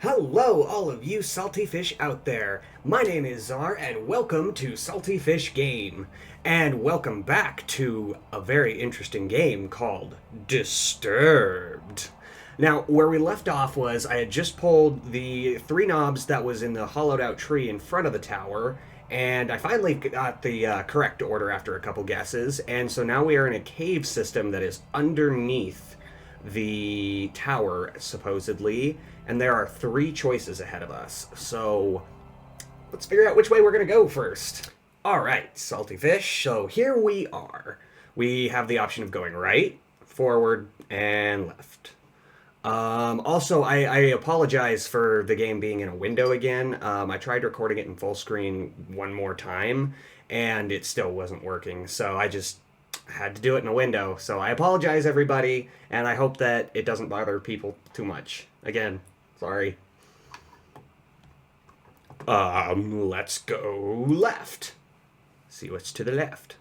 Hello, all of you salty fish out there. My name is Czar, and welcome to SaltyFishGame. And welcome back to a very interesting game called Disturbed. Now, where we left off was I had just pulled the three knobs that was in the hollowed out tree in front of the tower, and I finally got the correct order after a couple guesses, and so now we are in a cave system that is underneath the tower, supposedly, and there are three choices ahead of us. So let's figure out which way we're going to go first. All right, salty fish. So here we are. We have the option of going right, forward, and left. Also, I apologize for the game being in a window again. I tried recording it in full screen one more time, and it still wasn't working. So I just had to do it in a window. So I apologize, everybody, and I hope that it doesn't bother people too much. Again, sorry. Let's go left. See what's to the left.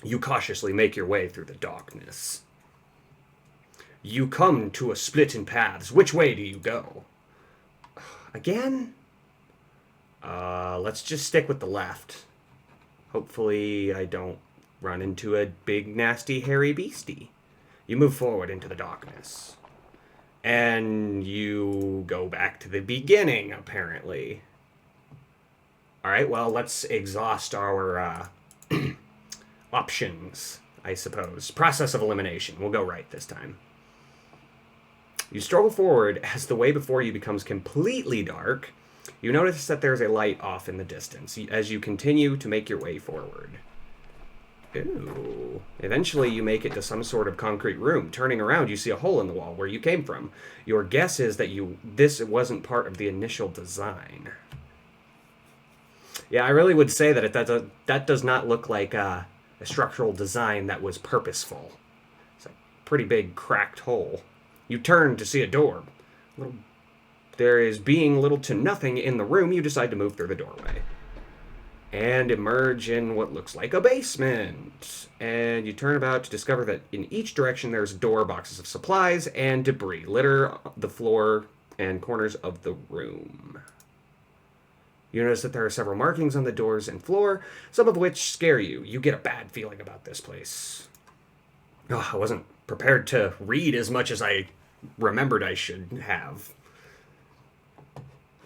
You cautiously make your way through the darkness. You come to a split in paths. Which way do you go? Again? Let's just stick with the left. Hopefully I don't run into a big, nasty, hairy beastie. You move forward into the darkness. And you go back to the beginning, apparently. Alright, well, let's exhaust our options, I suppose. Process of elimination. We'll go right this time. You struggle forward as the way before you becomes completely dark. You notice that there's a light off in the distance as you continue to make your way forward. Ooh. Eventually you make it to some sort of concrete room. Turning around, you see a hole in the wall where you came from. Your guess is that this wasn't part of the initial design. Yeah, I really would say that that does not look like a structural design that was purposeful. It's a pretty big cracked hole. You turn to see a door. There is being little to nothing in the room. You decide to move through the doorway and emerge in what looks like a basement. And you turn about to discover that in each direction there's a door, boxes of supplies, and debris litter the floor and corners of the room. You notice that there are several markings on the doors and floor, some of which scare you. You get a bad feeling about this place. Oh, I wasn't prepared to read as much as I remembered I should have.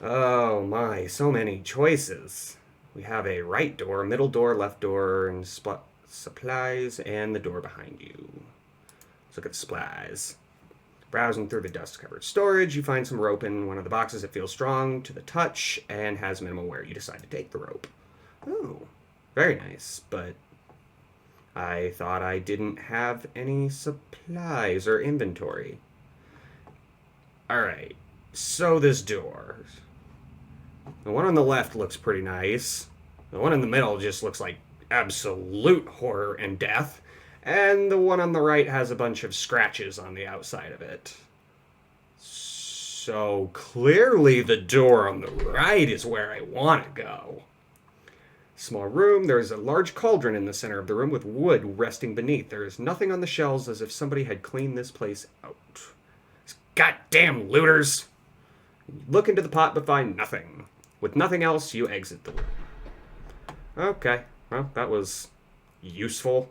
Oh my, so many choices. We have a right door, middle door, left door, and supplies, and the door behind you. Let's look at the supplies. Browsing through the dust-covered storage, you find some rope in one of the boxes that feels strong to the touch and has minimal wear. You decide to take the rope. Oh, very nice, but I thought I didn't have any supplies or inventory. Alright, so this door. The one on the left looks pretty nice. The one in the middle just looks like absolute horror and death. And the one on the right has a bunch of scratches on the outside of it. So clearly the door on the right is where I want to go. Small room. There's a large cauldron in the center of the room with wood resting beneath. There is nothing on the shelves, as if somebody had cleaned this place out. Goddamn looters! You look into the pot but find nothing. With nothing else, you exit the room. Okay, well, that was useful.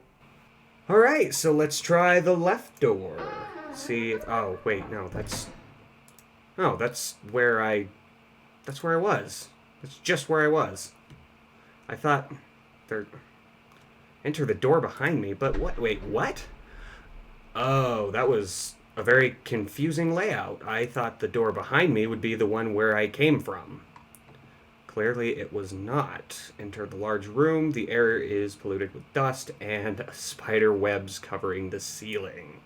Alright, so let's try the left door. See if... Oh, wait, no, that's... Oh, that's where I was. That's just where I was. I thought... Enter the door behind me, but what? Wait, what? Oh, that was a very confusing layout. I thought the door behind me would be the one where I came from. Clearly it was not. Enter the large room. The air is polluted with dust and spider webs covering the ceiling.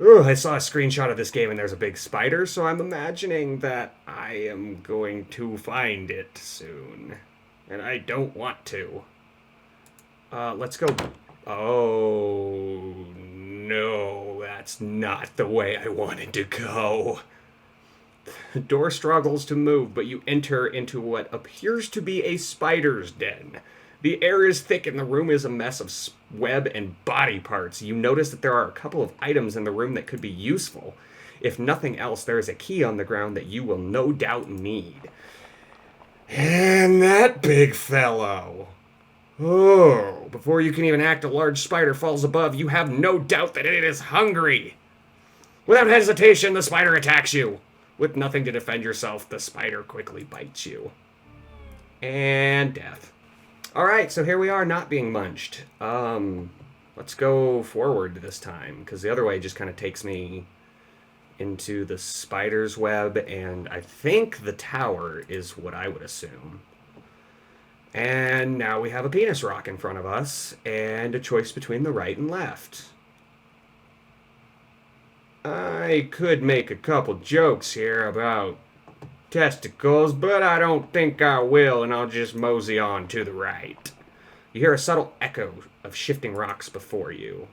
Ooh, I saw a screenshot of this game and there's a big spider, so I'm imagining that I am going to find it soon. And I don't want to. Let's go. Oh, no, that's not the way I wanted to go. The door struggles to move, but you enter into what appears to be a spider's den. The air is thick and the room is a mess of web and body parts. You notice that there are a couple of items in the room that could be useful. If nothing else, there is a key on the ground that you will no doubt need. And that big fellow. Oh, before you can even act, a large spider falls above. You have no doubt that it is hungry. Without hesitation, the spider attacks you. With nothing to defend yourself, the spider quickly bites you. And death. Alright, so here we are not being munched. Let's go forward this time, because the other way just kind of takes me into the spider's web, and I think the tower is what I would assume. And now we have a penis rock in front of us, and a choice between the right and left. I could make a couple jokes here about testicles, but I don't think I will, and I'll just mosey on to the right. You hear a subtle echo of shifting rocks before you.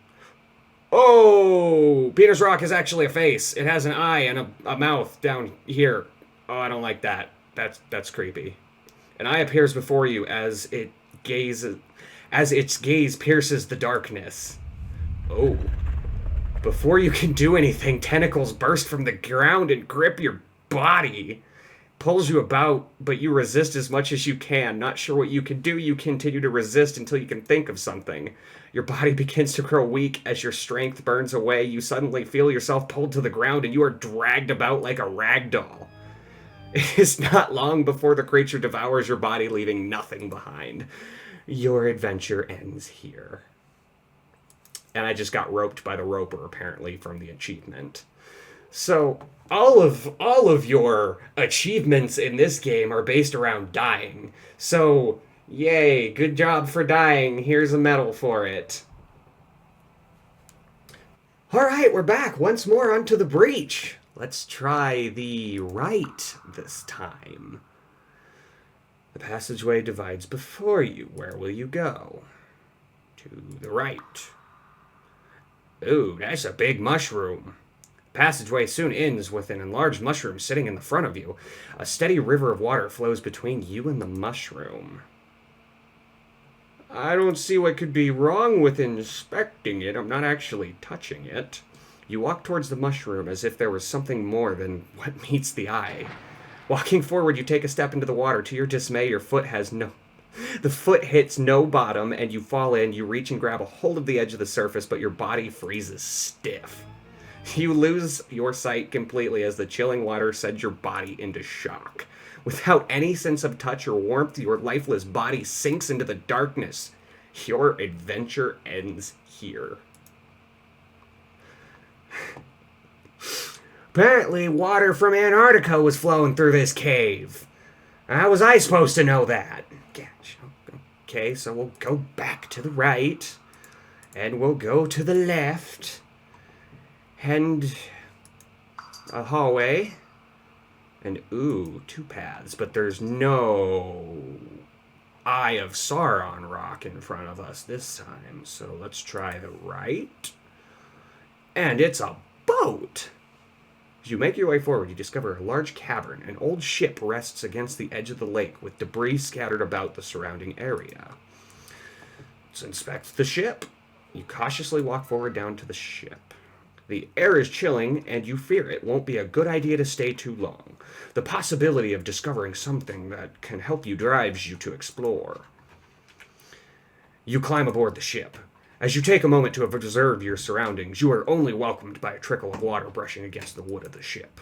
Oh! Penis rock is actually a face. It has an eye and a mouth down here. Oh, I don't like that. That's creepy. An eye appears before you as its gaze pierces the darkness. Oh. Before you can do anything, tentacles burst from the ground and grip your body. Pulls you about, but you resist as much as you can. Not sure what you can do, you continue to resist until you can think of something. Your body begins to grow weak as your strength burns away. You suddenly feel yourself pulled to the ground and you are dragged about like a rag doll. It is not long before the creature devours your body, leaving nothing behind. Your adventure ends here. And I just got roped by the roper, apparently, from the achievement. So, all of your achievements in this game are based around dying. So, yay, good job for dying. Here's a medal for it. Alright, we're back once more onto the breach. Let's try the right this time. The passageway divides before you. Where will you go? To the right. Ooh, that's a big mushroom. The passageway soon ends with an enlarged mushroom sitting in the front of you. A steady river of water flows between you and the mushroom. I don't see what could be wrong with inspecting it. I'm not actually touching it. You walk towards the mushroom as if there was something more than what meets the eye. Walking forward, you take a step into the water. To your dismay, the foot hits no bottom, and you fall in. You reach and grab a hold of the edge of the surface, but your body freezes stiff. You lose your sight completely as the chilling water sends your body into shock. Without any sense of touch or warmth, your lifeless body sinks into the darkness. Your adventure ends here. Apparently, water from Antarctica was flowing through this cave. How was I supposed to know that? Okay, so we'll go back to the right, and we'll go to the left, and a hallway, and ooh, two paths, but there's no Eye of Sauron rock in front of us this time, so let's try the right, and it's a boat! As you make your way forward, you discover a large cavern. An old ship rests against the edge of the lake, with debris scattered about the surrounding area. Let's inspect the ship. You cautiously walk forward down to the ship. The air is chilling, and you fear it won't be a good idea to stay too long. The possibility of discovering something that can help you drives you to explore. You climb aboard the ship. As you take a moment to observe your surroundings, you are only welcomed by a trickle of water brushing against the wood of the ship.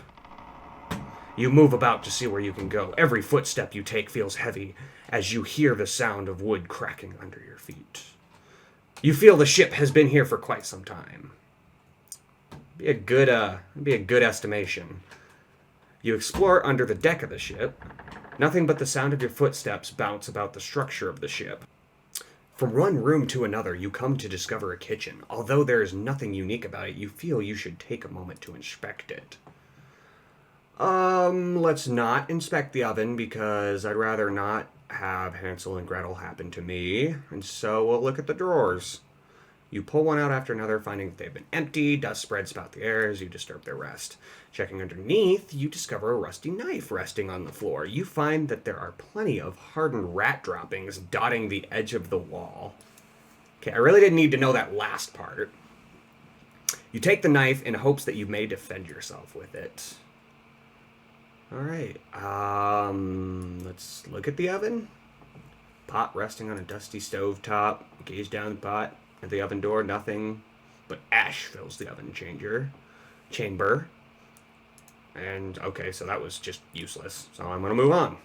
You move about to see where you can go. Every footstep you take feels heavy as you hear the sound of wood cracking under your feet. You feel the ship has been here for quite some time. Be a good estimation. You explore under the deck of the ship. Nothing but the sound of your footsteps bounce about the structure of the ship. From one room to another, you come to discover a kitchen. Although there is nothing unique about it, you feel you should take a moment to inspect it. Let's not inspect the oven, because I'd rather not have Hansel and Gretel happen to me. And so we'll look at the drawers. You pull one out after another, finding that they've been empty. Dust spreads about the air as you disturb their rest. Checking underneath, you discover a rusty knife resting on the floor. You find that there are plenty of hardened rat droppings dotting the edge of the wall. Okay, I really didn't need to know that last part. You take the knife in hopes that you may defend yourself with it. Alright, let's look at the oven. Pot resting on a dusty stove top. Gaze down the pot. At the oven door, nothing but ash fills the oven chamber. And, okay, so that was just useless. So I'm going to move on.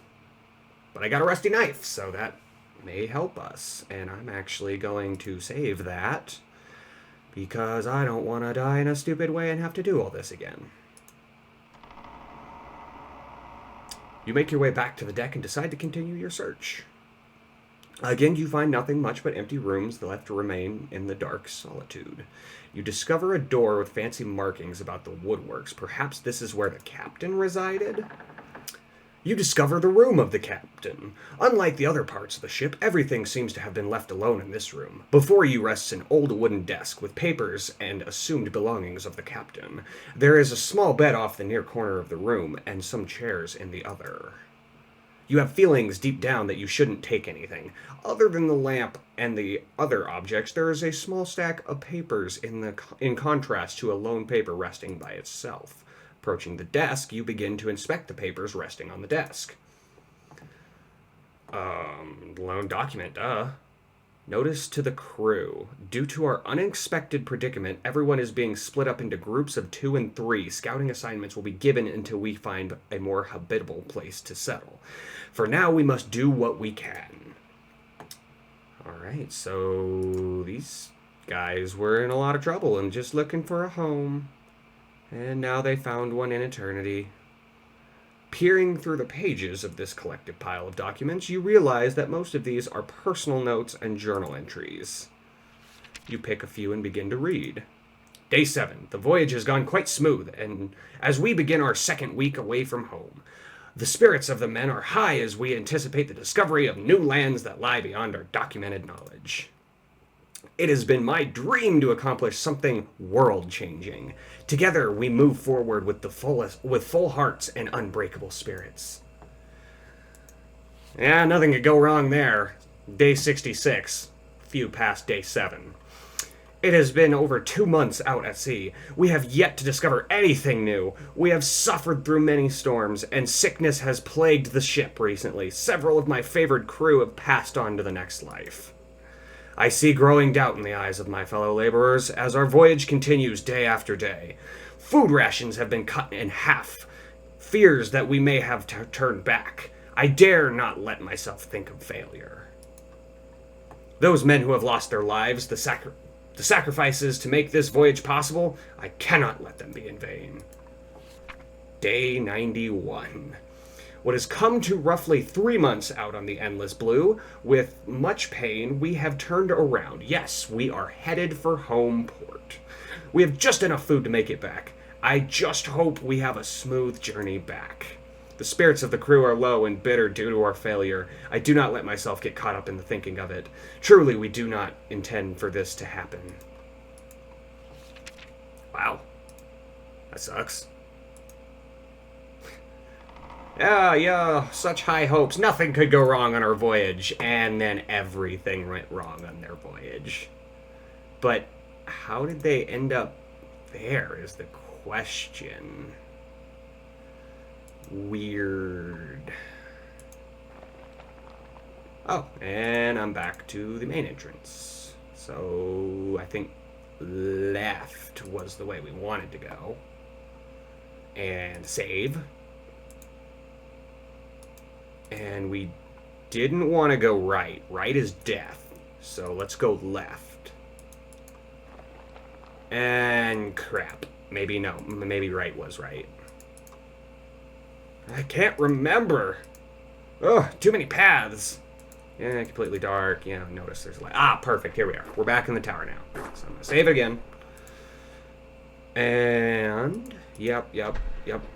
But I got a rusty knife, so that may help us. And I'm actually going to save that, because I don't want to die in a stupid way and have to do all this again. You make your way back to the deck and decide to continue your search. Again, you find nothing much but empty rooms left to remain in the dark solitude. You discover a door with fancy markings about the woodworks. Perhaps this is where the captain resided? You discover the room of the captain. Unlike the other parts of the ship, everything seems to have been left alone in this room. Before you rests an old wooden desk with papers and assumed belongings of the captain. There is a small bed off the near corner of the room and some chairs in the other. You have feelings deep down that you shouldn't take anything. Other than the lamp and the other objects, there is a small stack of papers in contrast to a lone paper resting by itself. Approaching the desk, you begin to inspect the papers resting on the desk. Lone document, Notice to the crew. Due to our unexpected predicament, everyone is being split up into groups of 2 and 3. Scouting assignments will be given until we find a more habitable place to settle. For now, we must do what we can. Alright, so these guys were in a lot of trouble and just looking for a home. And now they found one in eternity. Peering through the pages of this collective pile of documents, you realize that most of these are personal notes and journal entries. You pick a few and begin to read. Day 7. The voyage has gone quite smooth, and as we begin our second week away from home, the spirits of the men are high as we anticipate the discovery of new lands that lie beyond our documented knowledge. It has been my dream to accomplish something world-changing. Together, we move forward with full hearts and unbreakable spirits. Yeah, nothing could go wrong there. Day 66. Few past day 7. It has been over 2 months out at sea. We have yet to discover anything new. We have suffered through many storms, and sickness has plagued the ship recently. Several of my favored crew have passed on to the next life. I see growing doubt in the eyes of my fellow laborers as our voyage continues day after day. Food rations have been cut in half. Fears that we may have turned back. I dare not let myself think of failure. Those men who have lost their lives, the sacrifices to make this voyage possible, I cannot let them be in vain. Day 91. What has come to roughly 3 months out on the endless blue, with much pain, we have turned around. Yes, we are headed for home port. We have just enough food to make it back. I just hope we have a smooth journey back. The spirits of the crew are low and bitter due to our failure. I do not let myself get caught up in the thinking of it. Truly, we do not intend for this to happen. Wow. That sucks. Yeah, such high hopes. Nothing could go wrong on our voyage. And then everything went wrong on their voyage. But how did they end up there is the question. Weird. Oh, and I'm back to the main entrance. So I think left was the way we wanted to go. And save. And we didn't want to go right. Right is death. So let's go left. And crap. Maybe no. Maybe right was right. I can't remember. Ugh, too many paths. Yeah, completely dark. Yeah, notice there's light. Ah, perfect. Here we are. We're back in the tower now. So I'm going to save again. And yep.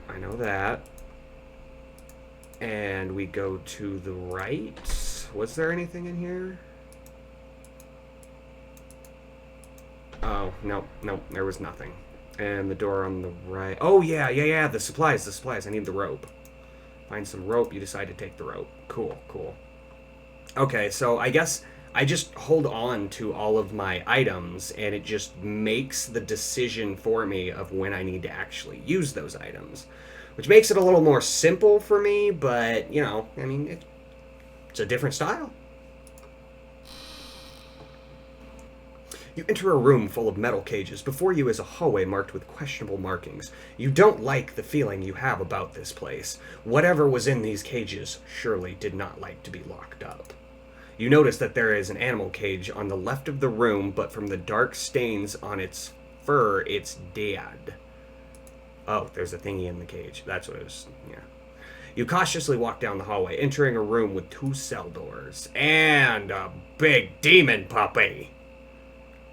I know that. And we go to the right. Was there anything in here? Oh, no, there was nothing. And the door on the right. Oh, yeah, the supplies. I need the rope. Find some rope. You decide to take the rope. Cool. Okay, so I guess I just hold on to all of my items, and it just makes the decision for me of when I need to actually use those items, which makes it a little more simple for me, but, you know, I mean, it's a different style. You enter a room full of metal cages. Before you is a hallway marked with questionable markings. You don't like the feeling you have about this place. Whatever was in these cages surely did not like to be locked up. You notice that there is an animal cage on the left of the room, but from the dark stains on its fur, it's dead. Oh, there's a thingy in the cage. That's what it is. Yeah. You cautiously walk down the hallway, entering a room with 2 cell doors. And a big demon puppy.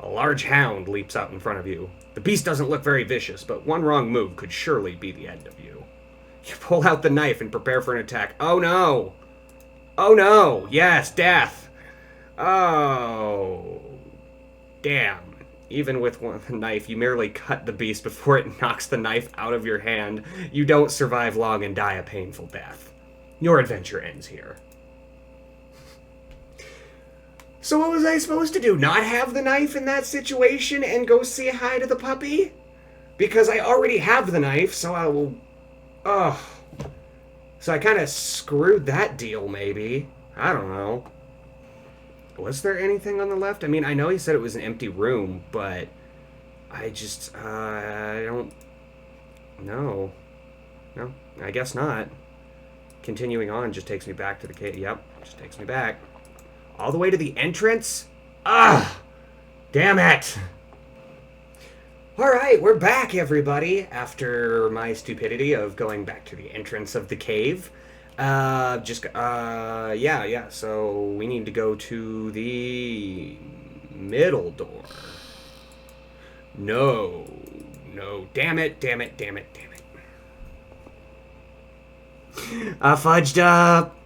A large hound leaps out in front of you. The beast doesn't look very vicious, but one wrong move could surely be the end of you. You pull out the knife and prepare for an attack. Oh no! Oh no! Yes, death! Oh. Damn. Even with one knife, you merely cut the beast before it knocks the knife out of your hand. You don't survive long and die a painful death. Your adventure ends here. So what was I supposed to do? Not have the knife in that situation and go say hi to the puppy? Because I already have the knife, so I will... Ugh. So I kind of screwed that deal, maybe. I don't know. Was there anything on the left? I mean, I know he said it was an empty room, but... I just... I don't... No. No, I guess not. Continuing on just takes me back to the cave. Yep, just takes me back. All the way to the entrance? Ah! Damn it! Alright, we're back, everybody, after my stupidity of going back to the entrance of the cave. Yeah, so we need to go to the middle door. No, damn it. I fudged up.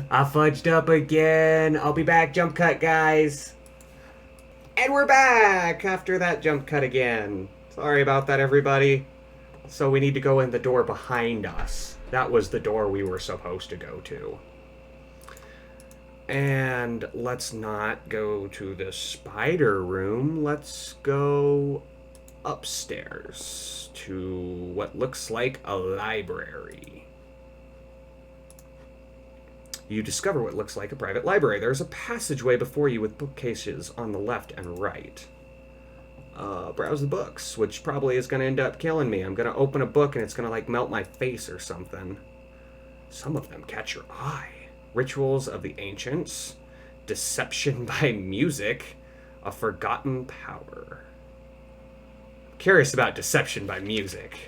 I fudged up again. I'll be back. Jump cut, guys. And we're back after that jump cut again. Sorry about that, everybody. So we need to go in the door behind us. That was the door we were supposed to go to. And let's not go to the spider room. Let's go upstairs to what looks like a library. You discover what looks like a private library. There's a passageway before you with bookcases on the left and right. Browse the books, which probably is going to end up killing me. I'm going to open a book and it's going to like melt my face or something. Some of them catch your eye. Rituals of the Ancients. Deception by Music. A Forgotten Power. I'm curious about Deception by Music.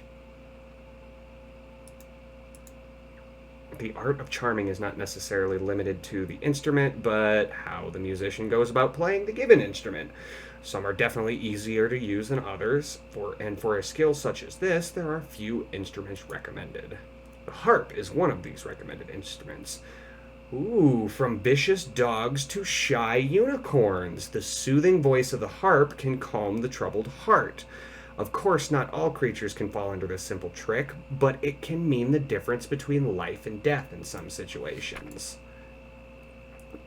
The art of charming is not necessarily limited to the instrument, but how the musician goes about playing the given instrument. Some are definitely easier to use than others, and for a skill such as this, there are few instruments recommended. The harp is one of these recommended instruments. Ooh, from vicious dogs to shy unicorns, the soothing voice of the harp can calm the troubled heart. Of course, not all creatures can fall under this simple trick, but it can mean the difference between life and death in some situations.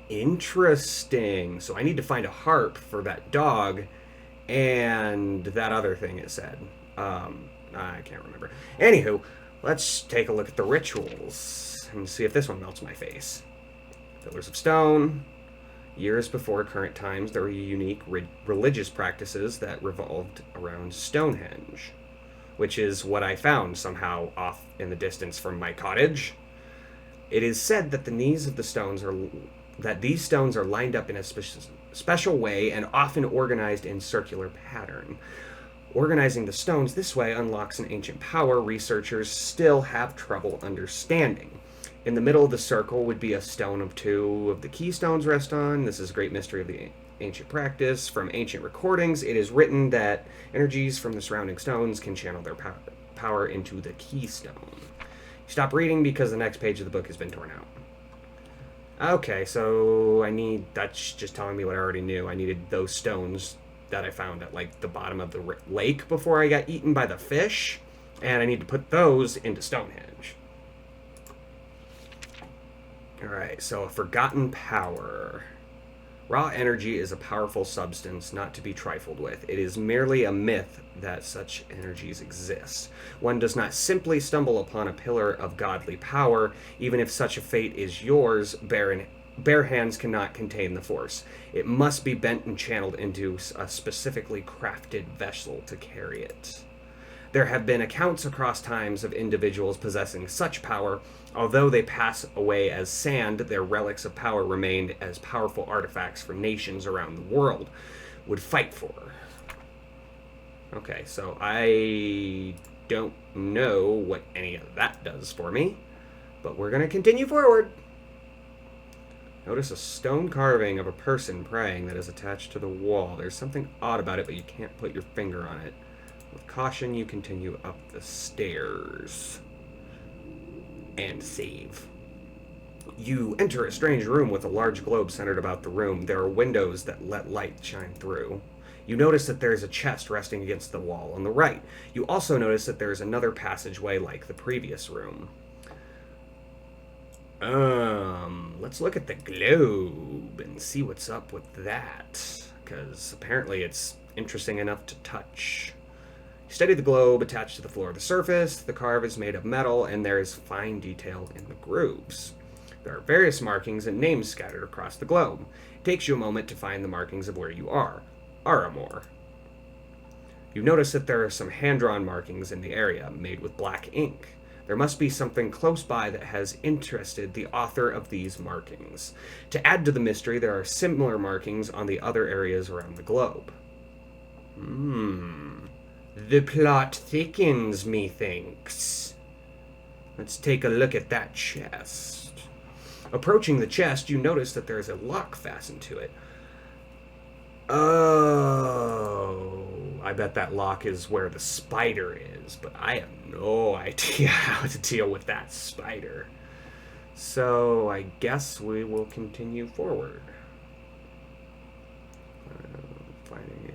Interesting. So I need to find a harp for that dog and that other thing it said. I can't remember. Anywho, let's take a look at the rituals and see if this one melts my face. Pillars of stone. Years before current times, there were unique religious practices that revolved around Stonehenge, which is what I found somehow off in the distance from my cottage. It is said that these stones are lined up in a special way and often organized in circular pattern. Organizing the stones this way unlocks an ancient power researchers still have trouble understanding. In the middle of the circle would be a stone of 2 of the keystones rest on. This is a great mystery of the ancient practice. From ancient recordings, it is written that energies from the surrounding stones can channel their power into the keystone. You stop reading because the next page of the book has been torn out. Okay, so that's just telling me what I already knew. I needed those stones that I found at like the bottom of the lake before I got eaten by the fish, and I need to put those into Stonehenge. Alright, so a forgotten power. Raw energy is a powerful substance not to be trifled with. It is merely a myth that such energies exist. One does not simply stumble upon a pillar of godly power. Even if such a fate is yours, bare hands cannot contain the force. It must be bent and channeled into a specifically crafted vessel to carry it. There have been accounts across times of individuals possessing such power. Although they pass away as sand, their relics of power remained as powerful artifacts for nations around the world would fight for. Okay, so I don't know what any of that does for me, but we're going to continue forward. Notice a stone carving of a person praying that is attached to the wall. There's something odd about it, but you can't put your finger on it. With caution, you continue up the stairs. And save. You enter a strange room with a large globe centered about the room. There are windows that let light shine through. You notice that there is a chest resting against the wall on the right. You also notice that there is another passageway like the previous room. Let's look at the globe and see what's up with that, because apparently it's interesting enough to touch. You study the globe attached to the floor of the surface. The carve is made of metal, and there is fine detail in the grooves. There are various markings and names scattered across the globe. It takes you a moment to find the markings of where you are. Aramor. You notice that there are some hand-drawn markings in the area, made with black ink. There must be something close by that has interested the author of these markings. To add to the mystery, there are similar markings on the other areas around the globe. The plot thickens, methinks. Let's take a look at that chest. Approaching the chest, you notice that there is a lock fastened to it. Oh, I bet that lock is where the spider is, but I have no idea how to deal with that spider. So I guess we will continue forward.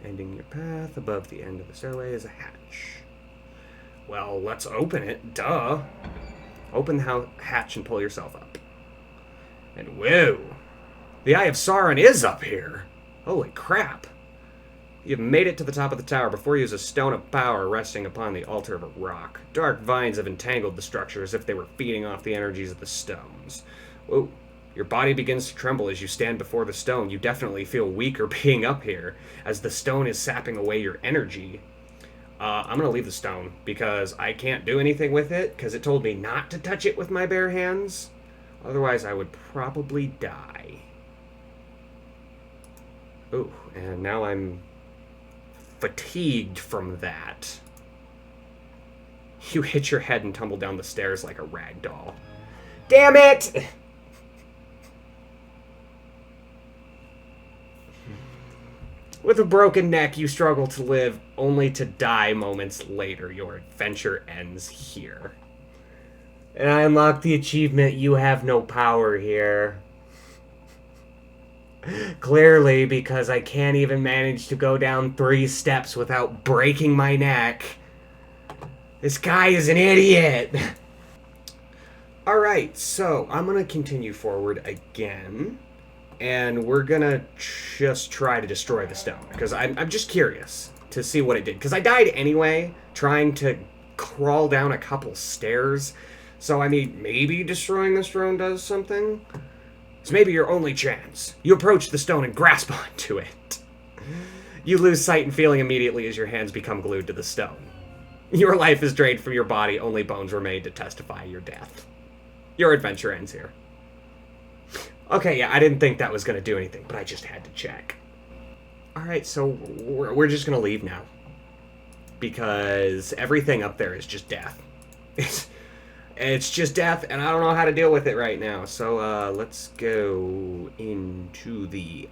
Ending your path. Above the end of the stairway is a hatch. Well, let's open it. Duh. Open the hatch and pull yourself up. And whoa! The Eye of Sauron is up here! Holy crap! You've made it to the top of the tower before you use a stone of power resting upon the altar of a rock. Dark vines have entangled the structure as if they were feeding off the energies of the stones. Whoa. Your body begins to tremble as you stand before the stone. You definitely feel weaker being up here, as the stone is sapping away your energy. I'm going to leave the stone, because I can't do anything with it, because it told me not to touch it with my bare hands. Otherwise, I would probably die. Oh, and now I'm fatigued from that. You hit your head and tumble down the stairs like a rag doll. Damn it! With a broken neck, you struggle to live, only to die moments later. Your adventure ends here. And I unlock the achievement, You Have No Power here. Clearly, because I can't even manage to go down 3 steps without breaking my neck. This guy is an idiot! Alright, so I'm going to continue forward again. And we're gonna just try to destroy the stone, because I'm just curious to see what it did. Because I died anyway, trying to crawl down a couple stairs. So, I mean, maybe destroying the stone does something? It's maybe your only chance. You approach the stone and grasp onto it. You lose sight and feeling immediately as your hands become glued to the stone. Your life is drained from your body, only bones remain to testify your death. Your adventure ends here. Okay, yeah, I didn't think that was going to do anything, but I just had to check. Alright, so we're just going to leave now. Because everything up there is just death. It's just death, and I don't know how to deal with it right now. So let's go into the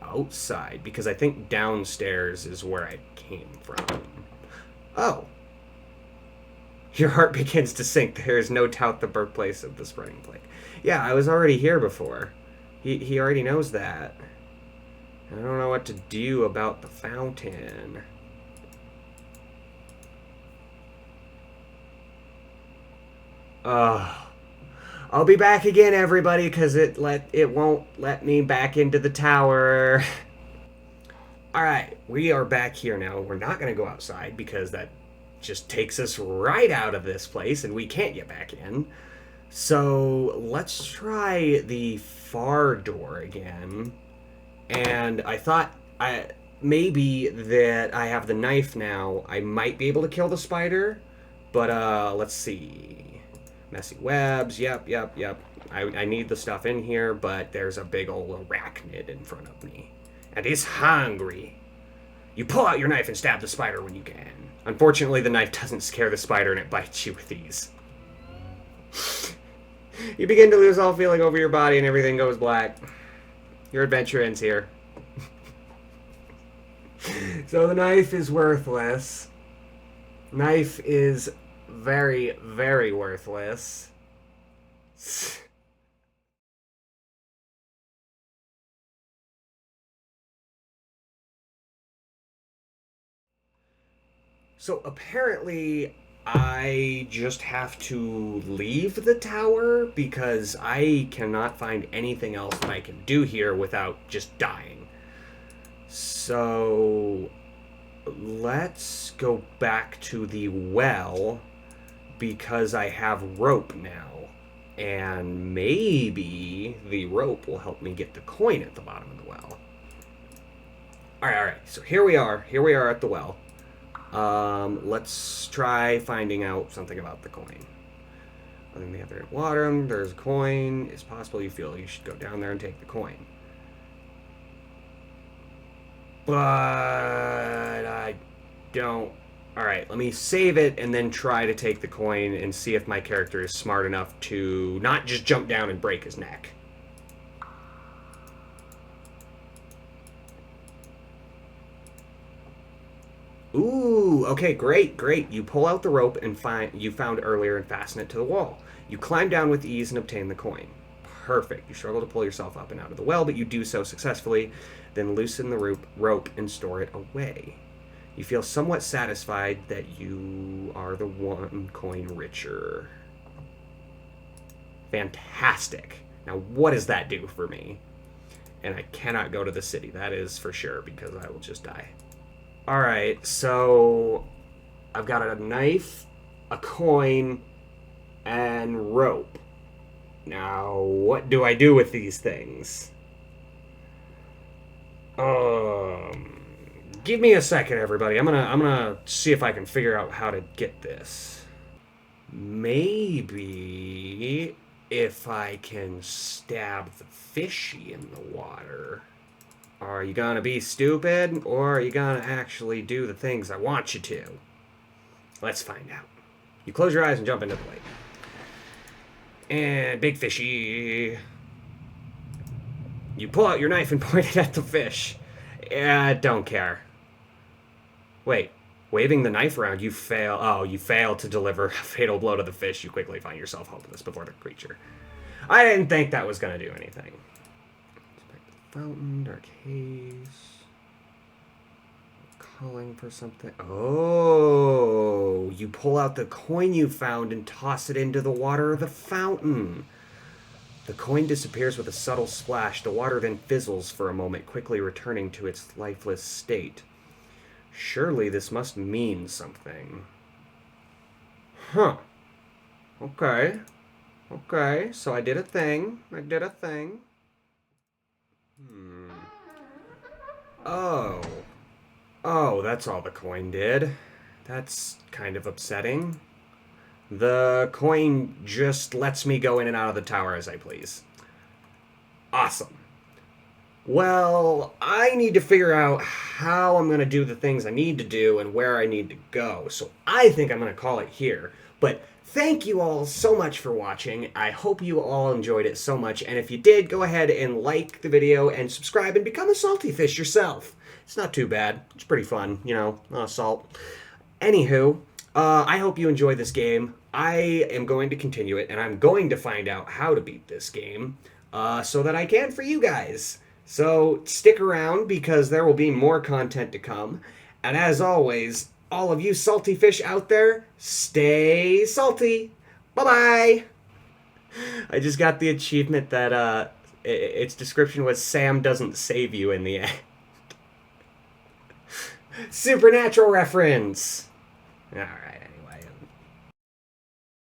outside, because I think downstairs is where I came from. Oh. Your heart begins to sink. There is no doubt the birthplace of the Spreading Plague. Yeah, I was already here before. He already knows that. I don't know what to do about the fountain. I'll be back again, everybody, because it won't let me back into the tower. Alright, we are back here now. We're not going to go outside because that just takes us right out of this place and we can't get back in. So let's try the far door again. And I thought maybe that I have the knife now, I might be able to kill the spider. But let's see. Messy webs, yep. I need the stuff in here, but there's a big old arachnid in front of me. And he's hungry. You pull out your knife and stab the spider when you can. Unfortunately, the knife doesn't scare the spider and it bites you with ease. You begin to lose all feeling over your body and everything goes black. Your adventure ends here. So the knife is worthless. Knife is very, very worthless. So apparently I just have to leave the tower because I cannot find anything else that I can do here without just dying. So let's go back to the well because I have rope now. And maybe the rope will help me get the coin at the bottom of the well. Alright, so here we are at the well. Let's try finding out something about the coin. Other than the other water, there's a coin. It's possible you feel you should go down there and take the coin. But I don't. Alright, let me save it and then try to take the coin and see if my character is smart enough to not just jump down and break his neck. Ooh, okay, great. You pull out the rope you found earlier and fasten it to the wall. You climb down with ease and obtain the coin. Perfect. You struggle to pull yourself up and out of the well, but you do so successfully. Then loosen the rope and store it away. You feel somewhat satisfied that you are the one coin richer. Fantastic. Now, what does that do for me? And I cannot go to the city, that is for sure, because I will just die. Alright, so I've got a knife, a coin, and rope. Now, what do I do with these things? Give me a second, everybody. I'm gonna see if I can figure out how to get this. Maybe if I can stab the fishy in the water. Are you gonna be stupid, or are you gonna actually do the things I want you to? Let's find out. You close your eyes and jump into the lake. And big fishy. You pull out your knife and point it at the fish. Don't care. Wait, waving the knife around, you fail. Oh, you fail to deliver a fatal blow to the fish. You quickly find yourself hopeless before the creature. I didn't think that was gonna do anything. Fountain, dark haze. Calling for something. Oh, you pull out the coin you found and toss it into the water of the fountain. The coin disappears with a subtle splash. The water then fizzles for a moment, quickly returning to its lifeless state. Surely this must mean something. Huh. Okay. Okay, so I did a thing. Oh, that's all the coin did. That's kind of upsetting. The coin just lets me go in and out of the tower as I please. Awesome. Well, I need to figure out how I'm going to do the things I need to do and where I need to go. So I think I'm going to call it here. But thank you all so much for watching. I hope you all enjoyed it so much. And if you did, go ahead and like the video and subscribe and become a salty fish yourself. It's not too bad. It's pretty fun, you know, salt. Anywho, I hope you enjoy this game. I am going to continue it, and I'm going to find out how to beat this game so that I can for you guys. So stick around because there will be more content to come. And as always, all of you salty fish out there, stay salty. Bye-bye. I just got the achievement that its description was Sam doesn't save you in the end. Supernatural reference. All right.